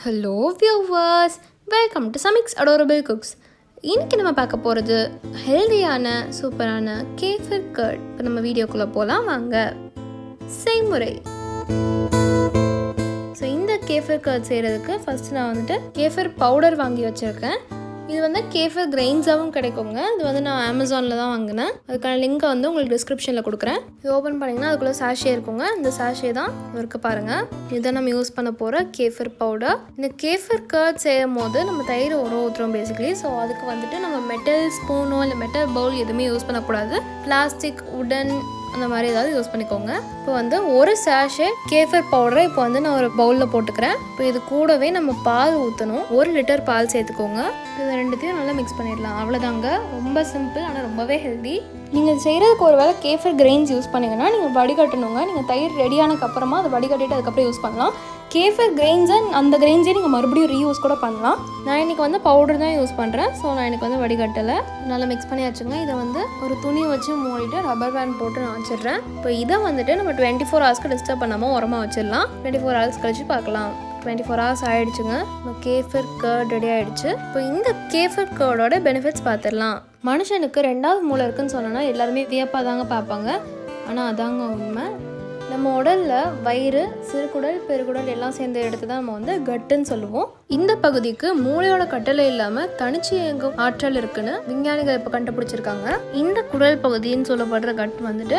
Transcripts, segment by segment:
Hello viewers, welcome to Samiks Adorable Cooks. இன்றைக்கி நம்ம பார்க்க போகிறது ஹெல்தியான சூப்பரான கேஃபிர் கர்ட். இப்போ நம்ம வீடியோக்குள்ளே போகலாம் வாங்க. செய்முறை. ஸோ இந்த கேஃபிர் கர்ட் செய்கிறதுக்கு ஃபஸ்ட்டு நான் வந்துட்டு கேஃபிர் பவுடர் வாங்கி வச்சுருக்கேன். இது வந்து கேஃபிர் கிரெயின்ஸாகவும் கிடைக்குங்க. இது வந்து நான் அமேசானில் தான் வாங்கினேன். அதுக்கான லிங்க்கை வந்து உங்களுக்கு டிஸ்கிரிப்ஷனில் கொடுக்குறேன். இது ஓப்பன் பண்ணிங்கன்னா அதுக்குள்ளே சாஷே இருக்குங்க. இந்த சாஷே தான் இருக்க பாருங்கள். இதுதான் நம்ம யூஸ் பண்ண போகிற கேஃபிர் பவுடர். இந்த கேஃபிர் கர்ட் செய்யும் போது நம்ம தயிர் ஊற்றுறோம் பேசிக்கலி. ஸோ அதுக்கு வந்துட்டு நம்ம மெட்டல் ஸ்பூனோ இல்லை மெட்டல் பவுல் எதுவுமே யூஸ் பண்ணக்கூடாது. பிளாஸ்டிக், உடன் அந்த மாதிரி ஏதாவது யூஸ் பண்ணிக்கோங்க. இப்போ வந்து ஒரு சாஷே கேஃபிர் பவுடரை இப்போ வந்து நான் ஒரு பவுலில் போட்டுக்கிறேன். இப்போ இது கூடவே நம்ம பால் ஊற்றணும். 1 லிட்டர் பால் சேர்த்துக்கோங்க. இது ரெண்டுத்தையும் நல்லா மிக்ஸ் பண்ணிடலாம். அவ்வளோதாங்க. ரொம்ப சிம்பிள், ஆனால் ரொம்பவே ஹெல்தி. நீங்கள் செய்கிறதுக்கு ஒரு வேளை கேஃபிர் கிரெயின்ஸ் யூஸ் பண்ணிங்கன்னா நீங்கள் வடிகட்டணுங்க. நீங்கள் தயிர் ரெடியானதுக்கப்புறமா அதை வடிகட்டிட்டு அதுக்கப்புறம் யூஸ் பண்ணலாம். கேஃபிர் கிரெயின்ஸை அந்த கிரெயின்ஸே நீங்கள் மறுபடியும் ரீயூஸ் கூட பண்ணலாம். நான் இன்றைக்கி வந்து பவுடர் தான் யூஸ் பண்ணுறேன். ஸோ நான் எனக்கு வந்து வடிகட்டலை. நல்லா மிக்ஸ் பண்ணி வச்சுங்க. இதை வந்து ஒரு துணி வச்சு மூடிட்டு ரப்பர் பேண்ட் போட்டு நான் வச்சிடுறேன். இப்போ இதை வந்துட்டு நம்ம 24 ஹவர்ஸ்க்கு டிஸ்டர்ப் பண்ணாமல் உரமாக வச்சிடலாம். 24 ஹவர்ஸ் கழிச்சு பார்க்கலாம். 24 ஹவர்ஸ் ஆகிடுச்சுங்க. நம்ம கேஃபிர் கர்ட் ரெடி ஆகிடுச்சு. இப்போ இந்த கேஃபிர் கர்டோட பெனிஃபிட்ஸ் பார்த்துடலாம். மனுஷனுக்கு 2வது மூளை இருக்குன்னு சொன்னோன்னா எல்லாருமே வியப்பாக தாங்க பார்ப்பாங்க. ஆனால் அதாங்க உண்மை. நம்ம உடலில் வயிறு, சிறுகுடல், பெருகுடல் எல்லாம் சேர்ந்த இடத்து தான் நம்ம வந்து கட்டுன்னு சொல்லுவோம். இந்த பகுதிக்கு மூளையோட கட்டளை இல்லாமல் தனிச்சு இயங்கும் ஆற்றல் இருக்குன்னு விஞ்ஞானிகள் இப்போ கண்டுபிடிச்சிருக்காங்க. இந்த குடல் பகுதின்னு சொல்லப்படுற கட் வந்துட்டு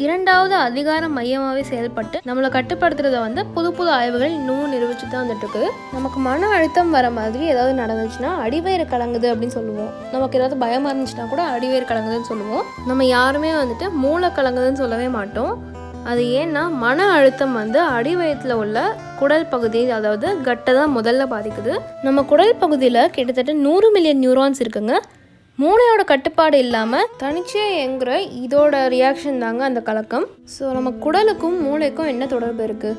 2வது அதிகார மையமாகவே செயல்பட்டு நம்மளை கட்டுப்படுத்துறத வந்து புது புது ஆய்வுகள் இன்னும் நிரூபிச்சு தான் வந்துட்டு இருக்குது. நமக்கு மன அழுத்தம் வர மாதிரி ஏதாவது நடந்துச்சுன்னா அடிவயிறு கலங்குது அப்படின்னு சொல்லுவோம். நமக்கு ஏதாவது பயமாக இருந்துச்சுன்னா கூட அடிவயிறு கலங்குதுன்னு சொல்லுவோம். நம்ம யாருமே வந்துட்டு மூளை கலங்குதுன்னு சொல்லவே மாட்டோம். அது ஏன்னா மன அழுத்தம் வந்து அடிவயத்தில் உள்ள குடல் பகுதி, அதாவது கட்டை தான் முதல்ல பாதிக்குது. நம்ம குடல் பகுதியில் கிட்டத்தட்ட 100 மில்லியன் நியூரான்ஸ் இருக்குங்க. மூளையோட கட்டுப்பாடு இல்லாமல் தனிச்சே இயங்குற இதோட ரியாக்ஷன் தாங்க அந்த கலக்கம். ஸோ நம்ம குடலுக்கும் மூளைக்கும் என்ன தொடர்பு இருக்குது?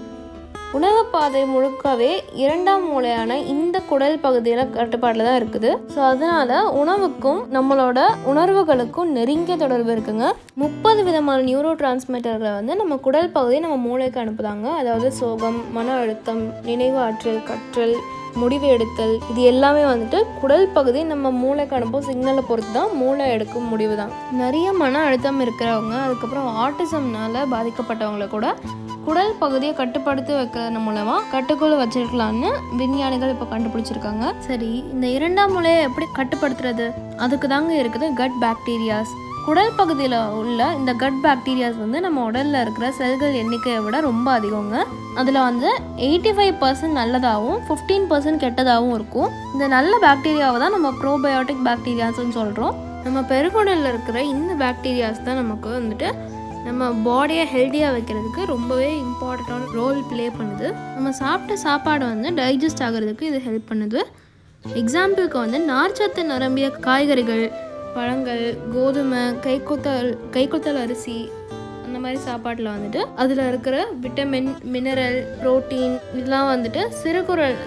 உணவு பாதை முழுக்கவே 2ஆம் மூளையான இந்த குடல் பகுதியில் கட்டுப்பாட்டில் தான் இருக்குது. ஸோ அதனால உணவுக்கும் நம்மளோட உணர்வுகளுக்கும் நெருங்கிய தொடர்பு இருக்குங்க. 30 விதமான நியூரோ டிரான்ஸ்மிட்டர்களை வந்து நம்ம குடல் பகுதியை நம்ம மூளைக்கு அனுப்புதாங்க. அதாவது சோகம், மன அழுத்தம், நினைவு ஆற்றல், கற்றல், முடிவு எடுத்தல், இது எல்லாமே வந்துட்டு குடல் பகுதி நம்ம மூளைக்கு அனுப்பும் சிக்னலை பொறுத்து தான் மூளை எடுக்கும் முடிவு தான். நிறைய மன அழுத்தம் இருக்கிறவங்க, அதுக்கப்புறம் ஆட்டிசம்னால பாதிக்கப்பட்டவங்களை கூட குடல் பகுதியை கட்டுப்படுத்தி வைக்கிறது மூலமாக கட்டுக்குள்ள வச்சிருக்கலான்னு விஞ்ஞானிகள் இப்போ கண்டுபிடிச்சிருக்காங்க. சரி, இந்த 2ஆம் மூளையை எப்படி கட்டுப்படுத்துறது? அதுக்கு தாங்க இருக்குது கட் பாக்டீரியாஸ். குடல் பகுதியில் உள்ள இந்த கட் பாக்டீரியாஸ் வந்து நம்ம உடலில் இருக்கிற செல்கள் எண்ணிக்கையை விட ரொம்ப அதிகங்க. அதில் வந்து 85% நல்லதாகவும் 15% கெட்டதாகவும் இருக்கும். இந்த நல்ல பாக்டீரியாவை தான் நம்ம ப்ரோபயோட்டிக் பாக்டீரியாஸ்ன்னு சொல்கிறோம். நம்ம பெருகுடலில் இருக்கிற இந்த பாக்டீரியாஸ் தான் நமக்கு வந்துட்டு நம்ம பாடியை ஹெல்த்தியாக வைக்கிறதுக்கு ரொம்பவே இம்பார்ட்டண்ட்டான ரோல் ப்ளே பண்ணுது. நம்ம சாப்பிட்ட சாப்பாடு வந்து டைஜஸ்ட் ஆகிறதுக்கு இது ஹெல்ப் பண்ணுது. எக்ஸாம்பிளுக்கு வந்து நார்ச்சத்து நிரம்பிய காய்கறிகள், பழங்கள், கோதுமை, கைக்குத்தல் அரிசி, அந்த மாதிரி சாப்பாட்டில் வந்துட்டு அதில் இருக்கிற விட்டமின், மினரல், புரோட்டீன் இதெல்லாம் வந்துட்டு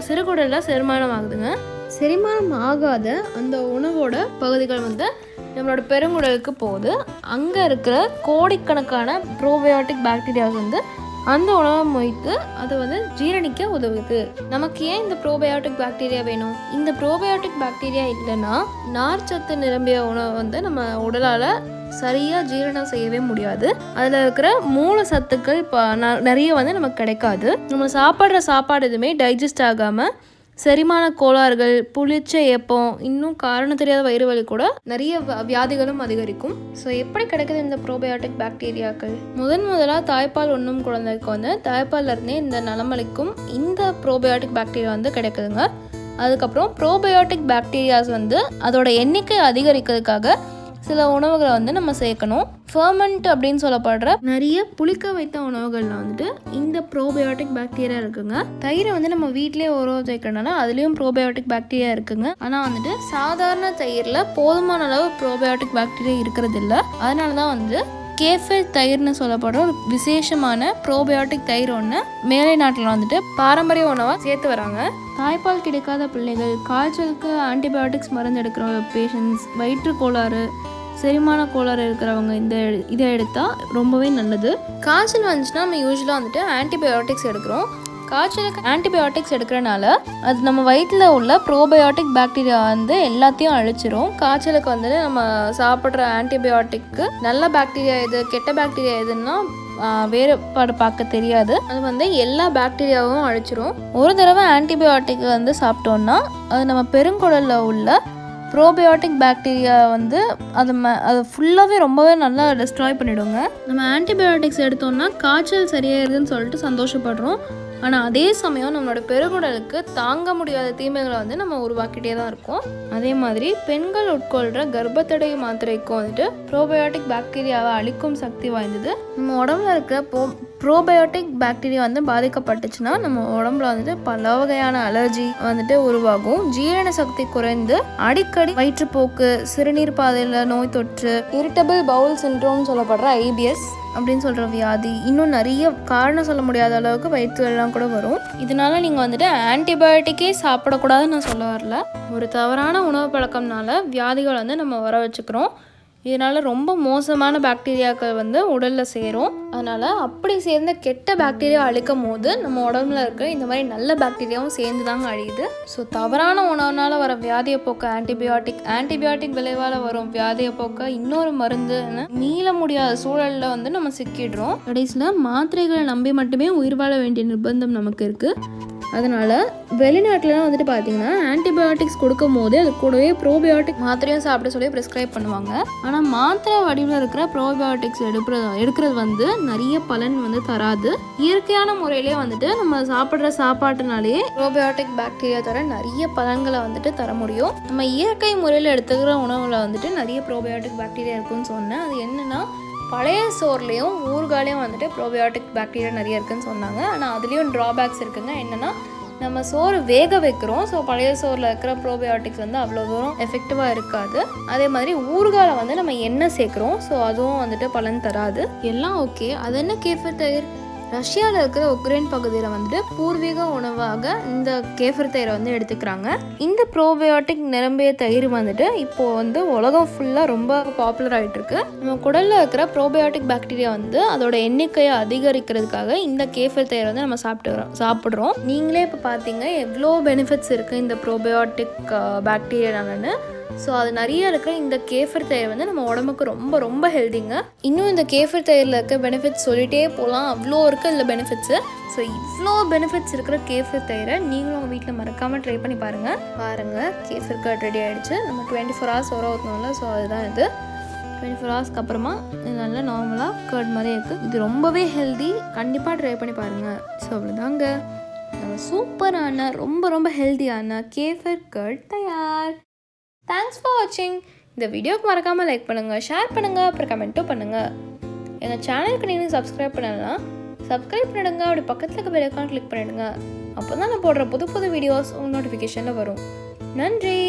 சிறுகுடலில் செரிமானம் ஆகுதுங்க. செரிமானம் ஆகாத அந்த உணவோட பகுதிகள் வந்து நம்மளோட பெருங்குடலுக்கு போகுது. அங்கே இருக்கிற கோடிக்கணக்கான ப்ரோபயோட்டிக் பாக்டீரியாஸ் வந்து அந்த உணவை மொய்த்து அதை வந்து ஜீரணிக்க உதவுது. நமக்கு ஏன் இந்த ப்ரோபயோட்டிக் பாக்டீரியா வேணும்? இந்த ப்ரோபயோட்டிக் பாக்டீரியா இல்லைன்னா நார்ச்சத்து நிரம்பிய உணவை வந்து நம்ம உடலால் சரியாக ஜீரணம் செய்யவே முடியாது. அதில் இருக்கிற மூல சத்துக்கள் நிறைய வந்து நமக்கு கிடைக்காது. நம்ம சாப்பிட்ற சாப்பாடு எதுவுமே டைஜஸ்ட் ஆகாமல் செரிமான கோளாறுகள், புளிச்ச ஏப்பம், இன்னும் காரணம் தெரியாத வயிறு வலி கூட நிறைய வியாதிகளும் அதிகரிக்கும். ஸோ எப்படி கிடைக்குது இந்த ப்ரோபயோட்டிக் பாக்டீரியாக்கள்? முதலாக தாய்ப்பால் உண்ணும் குழந்தைக்கு வந்து தாய்ப்பால்ல இருந்தே இந்த நலமளிக்கும் இந்த ப்ரோபயோட்டிக் பாக்டீரியா வந்து கிடைக்குதுங்க. அதுக்கப்புறம் ப்ரோபயோட்டிக் பாக்டீரியாஸ் வந்து அதோட எண்ணிக்கை அதிகரிக்கிறதுக்காக சில உணவுகளை வந்து நம்ம சேர்க்கணும். ஃபர்மெண்ட் அப்படின்னு சொல்லப்படுற நிறைய புளிக்க வைத்த உணவுகளில் வந்துட்டு இந்த ப்ரோபயோட்டிக் பாக்டீரியா இருக்குங்க. தயிரை வந்து நம்ம வீட்டிலேயே ஊற வைக்கிறனால அதுலேயும் ப்ரோபயோட்டிக் பாக்டீரியா இருக்குங்க. ஆனால் வந்துட்டு சாதாரண தயிரில் போதுமான அளவு ப்ரோபயோட்டிக் பாக்டீரியா இருக்கிறது இல்லை. அதனால தான் வந்து கேஃபிர் தயிர்னு சொல்லப்படுற ஒரு விசேஷமான ப்ரோபயோட்டிக் தயிர் ஒன்று மேலை நாட்டில் வந்துட்டு பாரம்பரிய உணவாக சேர்த்து வராங்க. தாய்ப்பால் கிடைக்காத பிள்ளைகள், காய்ச்சலுக்கு ஆன்டிபயோட்டிக்ஸ் மருந்து எடுக்கிற பேஷண்ட்ஸ், வயிற்று கோளாறு, செரிமான கோளாறு இருக்கிறவங்க இதை எடுத்தால் ரொம்பவே நல்லது. காய்ச்சல் வந்துச்சுன்னா நம்ம யூஸ்வலாக வந்துட்டு ஆன்டிபயோட்டிக்ஸ் எடுக்கிறோம். காய்ச்சலுக்கு ஆன்டிபயோட்டிக்ஸ் எடுக்கிறனால அது நம்ம வயிற்றில் உள்ள ப்ரோபயோட்டிக் பாக்டீரியா வந்து எல்லாத்தையும் அழிச்சிரும். காய்ச்சலுக்கு வந்துட்டு நம்ம சாப்பிட்ற ஆன்டிபயோட்டிக்கு நல்ல பாக்டீரியா எது கெட்ட பாக்டீரியா எதுன்னா வேறுபாடு பார்க்க தெரியாது. அது வந்து எல்லா பாக்டீரியாவும் அழிச்சிரும். ஒரு தடவை ஆன்டிபயோட்டிக் வந்து சாப்பிட்டோன்னா அது நம்ம பெருங்குடலில் உள்ள ப்ரோபயோட்டிக் பாக்டீரியா வந்து அதை ஃபுல்லாகவே ரொம்பவே நல்லா டெஸ்ட்ராய் பண்ணிவிடுங்க. நம்ம ஆன்டிபயோட்டிக்ஸ் எடுத்தோம்னா காய்ச்சல் சரியாயிருதுன்னு சொல்லிட்டு சந்தோஷப்படுறோம். ஆனால் அதே சமயம் நம்மளோட பெருங்குடலுக்கு தாங்க முடியாத தீமைகளை வந்து நம்ம உருவாக்கிட்டே தான் இருக்கோம். அதே மாதிரி பெண்கள் உட்கொள்கிற கர்ப்பத்தடை மாத்திரைக்கும் வந்துட்டு ப்ரோபயோட்டிக் பாக்டீரியாவை அழிக்கும் சக்தி வாய்ந்தது. நம்ம உடம்புல இருக்கிற ப்ரோபயோட்டிக் பாக்டீரியா வந்து பாதிக்கப்பட்டுச்சுன்னா நம்ம உடம்புல வந்துட்டு பல வகையான அலர்ஜி வந்துட்டு உருவாகும். ஜீரண சக்தி குறைந்து அடிக்கடி வயிற்றுப்போக்கு, சிறுநீர் பாதையில் நோய் தொற்று, இரிட்டபிள் பவுல் சிண்ட்ரோம் சொல்லப்படுற IBS அப்படின்னு சொல்கிற வியாதி, இன்னும் நிறைய காரணம் சொல்ல முடியாத அளவுக்கு வயிற்றுலாம் கூட வரும். இதனால நீங்கள் வந்துட்டு ஆன்டிபயோட்டிக்கே சாப்பிடக்கூடாதுன்னு நான் சொல்ல வரல. ஒரு தவறான உணவு பழக்கம்னால வியாதிகள் வந்து நம்ம வர வச்சுக்கிறோம். இதனால் ரொம்ப மோசமான பாக்டீரியாக்கள் வந்து உடலில் சேரும். அதனால் அப்படி சேர்ந்த கெட்ட பாக்டீரியா அழிக்கும் போது நம்ம உடம்புல இருக்கிற இந்த மாதிரி நல்ல பாக்டீரியாவும் சேர்ந்து தாங்க அழியுது. ஸோ தவறான உணவுனால் வர வியாதியை போக்க ஆன்டிபயோட்டிக் விளைவால் வரும் வியாதியை போக்க இன்னொரு மருந்துன்னு மீள முடியாத சூழலில் வந்து நம்ம சிக்கிடுறோம். கடைசியில் மாத்திரைகளை நம்பி மட்டுமே உயிர் வாழ வேண்டிய நிர்பந்தம் நமக்கு இருக்குது. அதனால் வெளிநாட்டிலலாம் வந்துட்டு பார்த்தீங்கன்னா ஆன்டிபயோட்டிக்ஸ் கொடுக்கும் போது அது கூடவே ப்ரோபயோட்டிக் மாத்திரையும் சாப்பிட சொல்லி ப்ரிஸ்கிரைப் பண்ணுவாங்க. ஆனால் மாத்திரை வடிவில் இருக்கிற ப்ரோபயோட்டிக்ஸ் எடுக்கிறது வந்து நிறைய பலன் வந்து தராது. இயற்கையான முறையிலே வந்துட்டு நம்ம சாப்பிட்ற சாப்பாட்டுனாலேயே ப்ரோபயோட்டிக் பாக்டீரியா தர நிறைய பலன்களை வந்துட்டு தர முடியும். நம்ம இயற்கை முறையில் எடுத்துக்கிற உணவில் வந்துட்டு நிறைய ப்ரோபயோட்டிக் பாக்டீரியா இருக்குன்னு சொன்னேன். அது என்னென்னா பழைய சோர்லேயும் ஊறுகாலையும் வந்துட்டு ப்ரோபயோட்டிக் பாக்டீரியா நிறைய இருக்குதுன்னு சொன்னாங்க. ஆனால் அதுலேயும் ட்ராபேக்ஸ் இருக்குங்க. என்னென்னா நம்ம சோறு வேக வைக்கிறோம். ஸோ பழைய சோறில் இருக்கிற ப்ரோபயோட்டிக்ஸ் வந்து அவ்வளோ தூரம் எஃபெக்டிவாக இருக்காது. அதே மாதிரி ஊறுகால வந்து நம்ம எண்ணெய் சேர்க்குறோம். ஸோ அதுவும் வந்துட்டு பலன் தராது. எல்லாம் ஓகே. அது என்ன கேஃபிர் தயிர்? ரஷ்யாவில் இருக்கிற உக்ரைன் பகுதியில் வந்துட்டு பூர்வீக உணவாக இந்த கேஃபிர் தயிரை வந்து எடுத்துக்கிறாங்க. இந்த ப்ரோபயோட்டிக் நிரம்பிய தயிர் வந்துட்டு இப்போது வந்து உலகம் ஃபுல்லாக ரொம்ப பாப்புலர் ஆகிட்டு இருக்கு. நம்ம குடலில் இருக்கிற ப்ரோபயோட்டிக் பாக்டீரியா வந்து அதோட எண்ணிக்கையை அதிகரிக்கிறதுக்காக இந்த கேஃபிர் தயிரை வந்து நம்ம சாப்பிட்றோம். நீங்களே இப்போ பார்த்தீங்க எவ்வளோ பெனிஃபிட்ஸ் இருக்குது இந்த ப்ரோபயோட்டிக் பாக்டீரியாலன்னு. ஸோ அது நிறைய இருக்கிற இந்த கேஃபிர் தயிர் வந்து நம்ம உடம்புக்கு ரொம்ப ரொம்ப ஹெல்திங்க. இன்னும் இந்த கேஃபிர் தயிரில் இருக்க பெனிஃபிட்ஸ் சொல்லிகிட்டே போகலாம். அவ்வளோ இருக்குது இதில் பெனிஃபிட்ஸு. ஸோ இவ்வளோ பெனிஃபிட்ஸ் இருக்கிற கேஃபிர் தயிரை நீங்களும் உங்கள் வீட்டில் மறக்காமல் ட்ரை பண்ணி பாருங்கள். கேஃபிர் கர்ட் ரெடி ஆகிடுச்சு. நம்ம 24 hours ஊற ஊற்றணும்ல, ஸோ அதுதான் இது. 24 hours அப்புறமா இது நல்லா நார்மலாக கர்ட் மாதிரி இருக்குது. இது ரொம்பவே ஹெல்தி. கண்டிப்பாக ட்ரை பண்ணி பாருங்கள். ஸோ அவ்வளோதாங்க, நம்ம சூப்பரான ரொம்ப ரொம்ப ஹெல்தியான கேஃபிர் கர்ட் தயார். தேங்க்ஸ் ஃபார் வாட்சிங். இந்த வீடியோக்கு மறக்காமல் லைக் பண்ணுங்கள், ஷேர் பண்ணுங்கள், அப்புறம் கமெண்ட்டும் பண்ணுங்கள். எங்கள் சேனலுக்கு நீங்கள் சப்ஸ்கிரைப் பண்ணலாம், சப்ஸ்கிரைப் பண்ணிடுங்க. அப்படி பக்கத்தில் இருக்க பெல் ஐகான் கிளிக் பண்ணிடுங்க. அப்போ தான் நான் போடுற புது வீடியோஸ் உங்கள் நோட்டிஃபிகேஷனில் வரும். நன்றி.